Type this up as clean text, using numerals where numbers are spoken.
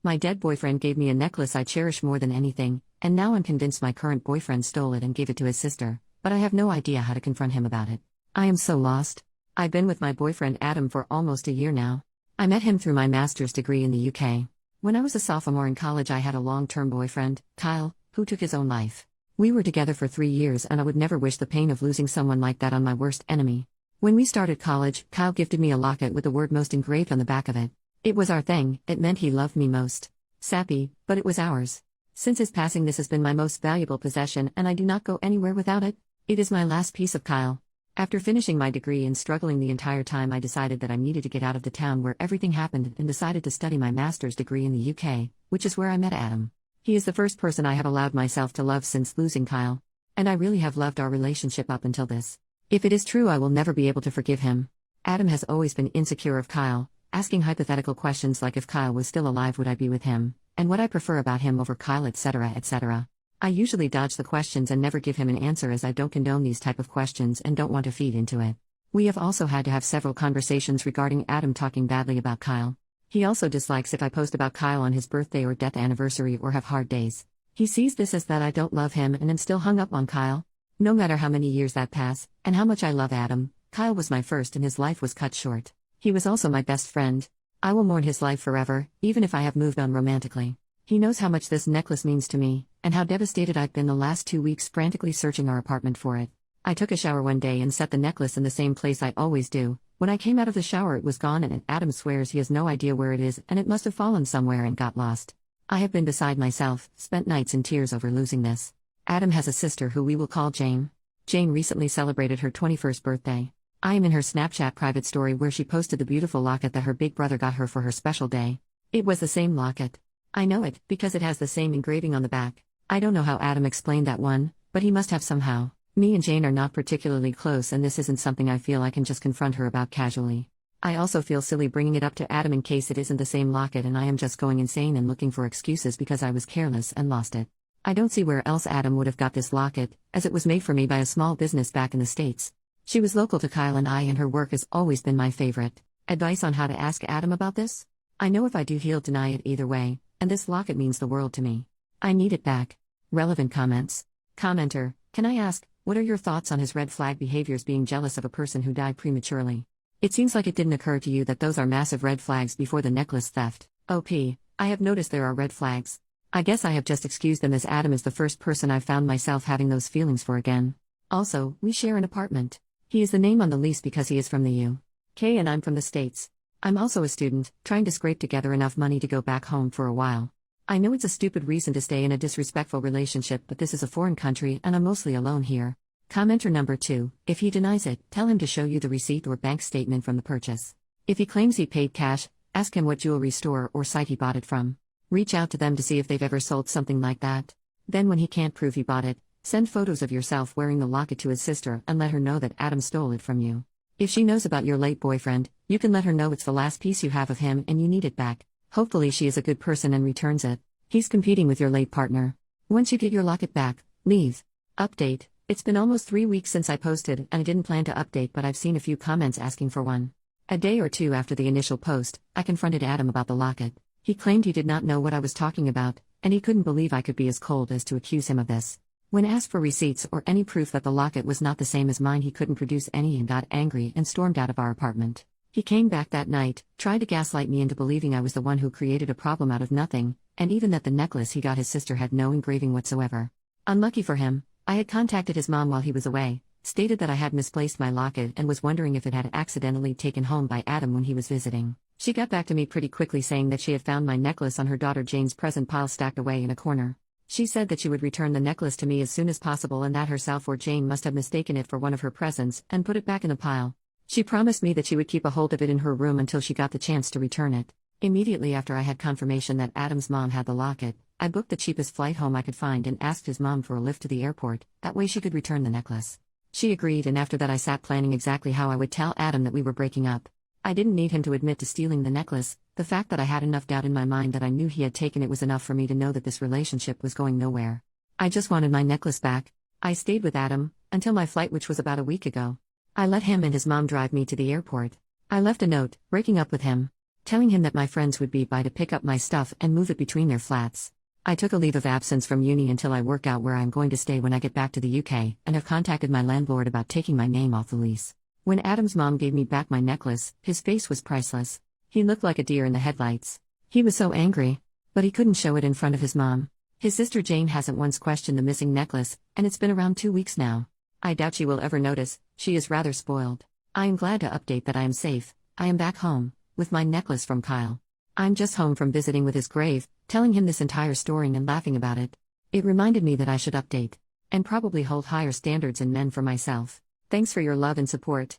My dead boyfriend gave me a necklace I cherish more than anything, and now I'm convinced my current boyfriend stole it and gave it to his sister, but I have no idea how to confront him about it. I am so lost. I've been with my boyfriend Adam for almost a year now. I met him through my master's degree in the UK. When I was a sophomore in college, I had a long-term boyfriend, Kyle, who took his own life. We were together for 3 years, and I would never wish the pain of losing someone like that on my worst enemy. When we started college, Kyle gifted me a locket with the word most engraved on the back of it. It was our thing, it meant he loved me most. Sappy, but it was ours. Since his passing, this has been my most valuable possession, and I do not go anywhere without it. It is my last piece of Kyle. After finishing my degree and struggling the entire time, I decided that I needed to get out of the town where everything happened and decided to study my master's degree in the UK, which is where I met Adam. He is the first person I have allowed myself to love since losing Kyle. And I really have loved our relationship up until this. If it is true, I will never be able to forgive him. Adam has always been insecure of Kyle, asking hypothetical questions like if Kyle was still alive would I be with him, and what I prefer about him over Kyle, etc., etc. I usually dodge the questions and never give him an answer, as I don't condone these type of questions and don't want to feed into it. We have also had to have several conversations regarding Adam talking badly about Kyle. He also dislikes if I post about Kyle on his birthday or death anniversary or have hard days. He sees this as that I don't love him and am still hung up on Kyle. No matter how many years that pass, and how much I love Adam, Kyle was my first and his life was cut short. He was also my best friend. I will mourn his life forever, even if I have moved on romantically. He knows how much this necklace means to me, and how devastated I've been the last 2 weeks frantically searching our apartment for it. I took a shower one day and set the necklace in the same place I always do. When I came out of the shower, it was gone, and Adam swears he has no idea where it is, and it must have fallen somewhere and got lost. I have been beside myself, spent nights in tears over losing this. Adam has a sister who we will call Jane. Jane recently celebrated her 21st birthday. I am in her Snapchat private story where she posted the beautiful locket that her big brother got her for her special day. It was the same locket. I know it, because it has the same engraving on the back. I don't know how Adam explained that one, but he must have somehow. Me and Jane are not particularly close, and this isn't something I feel I can just confront her about casually. I also feel silly bringing it up to Adam in case it isn't the same locket and I am just going insane and looking for excuses because I was careless and lost it. I don't see where else Adam would have got this locket, as it was made for me by a small business back in the States. She was local to Kyle and I, and her work has always been my favorite. Advice on how to ask Adam about this? I know if I do, he'll deny it either way, and this locket means the world to me. I need it back. Relevant comments. Commenter, can I ask, what are your thoughts on his red flag behaviors, being jealous of a person who died prematurely? It seems like it didn't occur to you that those are massive red flags before the necklace theft. OP, I have noticed there are red flags. I guess I have just excused them, as Adam is the first person I've found myself having those feelings for again. Also, we share an apartment. He is the name on the lease because he is from the UK and I'm from the States. I'm also a student, trying to scrape together enough money to go back home for a while. I know it's a stupid reason to stay in a disrespectful relationship, but this is a foreign country and I'm mostly alone here. Commenter number 2, if he denies it, tell him to show you the receipt or bank statement from the purchase. If he claims he paid cash, ask him what jewelry store or site he bought it from. Reach out to them to see if they've ever sold something like that. Then when he can't prove he bought it, send photos of yourself wearing the locket to his sister and let her know that Adam stole it from you. If she knows about your late boyfriend, you can let her know it's the last piece you have of him and you need it back. Hopefully she is a good person and returns it. He's competing with your late partner. Once you get your locket back, leave. Update. It's been almost 3 weeks since I posted, and I didn't plan to update, but I've seen a few comments asking for one. A day or two after the initial post, I confronted Adam about the locket. He claimed he did not know what I was talking about, and he couldn't believe I could be as cold as to accuse him of this. When asked for receipts or any proof that the locket was not the same as mine, he couldn't produce any and got angry and stormed out of our apartment. He came back that night, tried to gaslight me into believing I was the one who created a problem out of nothing, and even that the necklace he got his sister had no engraving whatsoever. Unlucky for him, I had contacted his mom while he was away, stated that I had misplaced my locket and was wondering if it had accidentally taken home by Adam when he was visiting. She got back to me pretty quickly saying that she had found my necklace on her daughter Jane's present pile stacked away in a corner. She said that she would return the necklace to me as soon as possible, and that herself or Jane must have mistaken it for one of her presents and put it back in the pile. She promised me that she would keep a hold of it in her room until she got the chance to return it. Immediately after I had confirmation that Adam's mom had the locket, I booked the cheapest flight home I could find and asked his mom for a lift to the airport, that way she could return the necklace. She agreed, and after that I sat planning exactly how I would tell Adam that we were breaking up. I didn't need him to admit to stealing the necklace. The fact that I had enough doubt in my mind that I knew he had taken it was enough for me to know that this relationship was going nowhere. I just wanted my necklace back. I stayed with Adam until my flight, which was about a week ago. I let him and his mom drive me to the airport. I left a note, breaking up with him. telling him that my friends would be by to pick up my stuff and move it between their flats. I took a leave of absence from uni until I work out where I'm going to stay when I get back to the UK, and have contacted my landlord about taking my name off the lease. When Adam's mom gave me back my necklace, his face was priceless. He looked like a deer in the headlights. He was so angry, but he couldn't show it in front of his mom. His sister Jane hasn't once questioned the missing necklace, and it's been around 2 weeks now. I doubt she will ever notice, she is rather spoiled. I am glad to update that I am safe. I am back home, with my necklace from Kyle. I'm just home from visiting with his grave, telling him this entire story and laughing about it. It reminded me that I should update, and probably hold higher standards in men for myself. Thanks for your love and support.